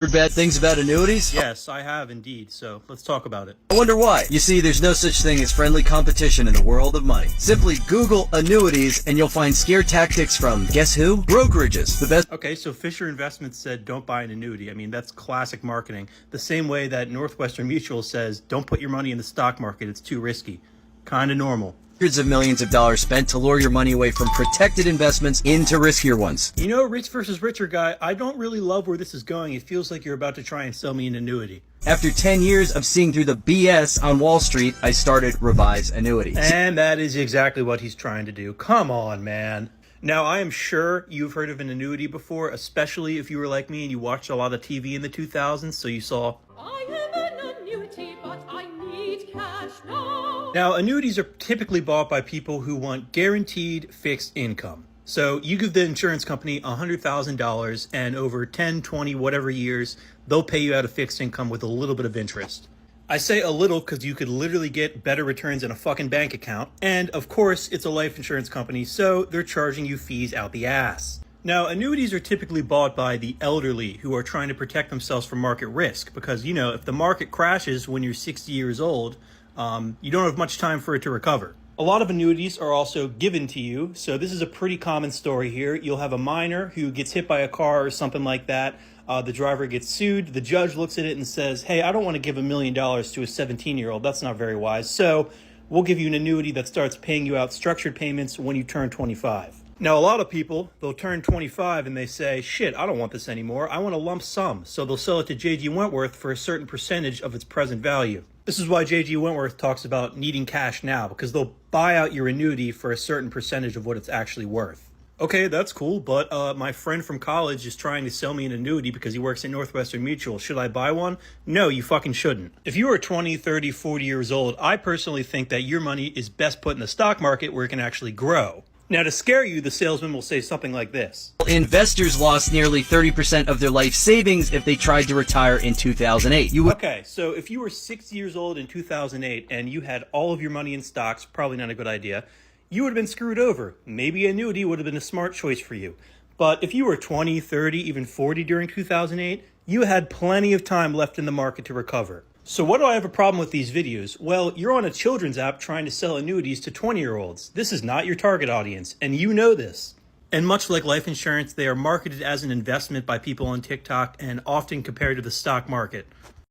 Heard bad things about annuities? Yes, I have indeed, so let's talk about it. I wonder why. You see, there's no such thing as friendly competition in the world of money. Simply Google annuities and you'll find scare tactics from, guess who? Brokerages. The best. Okay, so Fisher Investments said don't buy an annuity. I mean, that's classic marketing. The same way that Northwestern Mutual says don't put your money in the stock market, it's too risky. Kinda normal. Hundreds of millions of dollars spent to lure your money away from protected investments into riskier ones. You know, rich versus richer guy, I don't really love where this is going. It feels like you're about to try and sell me an annuity. After 10 years of seeing through the BS on Wall Street, I started Revise Annuities. And that is exactly what he's trying to do. Come on, man. Now, I am sure you've heard of an annuity before, especially if you were like me and you watched a lot of TV in the 2000s, so you saw... I am an annuity, but I need cash now. Now, annuities are typically bought by people who want guaranteed fixed income. So you give the insurance company $100,000 and over 10, 20, whatever years, they'll pay you out a fixed income with a little bit of interest. I say a little because you could literally get better returns in a fucking bank account. And of course, it's a life insurance company, so they're charging you fees out the ass. Now, annuities are typically bought by the elderly who are trying to protect themselves from market risk because, you know, if the market crashes when you're 60 years old, you don't have much time for it to recover. A lot of annuities are also given to you, so this is a pretty common story here. You'll have a minor who gets hit by a car or something like that. The driver gets sued. The judge looks at it and says, hey, I don't want to give $1 million to a 17-year-old. That's not very wise. So we'll give you an annuity that starts paying you out structured payments when you turn 25. Now, a lot of people, they'll turn 25 and they say, shit, I don't want this anymore. I want a lump sum. So they'll sell it to J.G. Wentworth for a certain percentage of its present value. This is why J.G. Wentworth talks about needing cash now, because they'll buy out your annuity for a certain percentage of what it's actually worth. Okay, that's cool, but my friend from college is trying to sell me an annuity because he works at Northwestern Mutual. Should I buy one? No, you fucking shouldn't. If you are 20, 30, 40 years old, I personally think that your money is best put in the stock market where it can actually grow. Now, to scare you, the salesman will say something like this. Investors lost nearly 30% of their life savings if they tried to retire in 2008. Okay, so if you were 6 years old in 2008 and you had all of your money in stocks, probably not a good idea, you would have been screwed over. Maybe annuity would have been a smart choice for you. But if you were 20, 30, even 40 during 2008, you had plenty of time left in the market to recover. So what do I have a problem with these videos? Well, you're on a children's app trying to sell annuities to 20-year-olds. This is not your target audience, and you know this. And much like life insurance, they are marketed as an investment by people on TikTok and often compared to the stock market.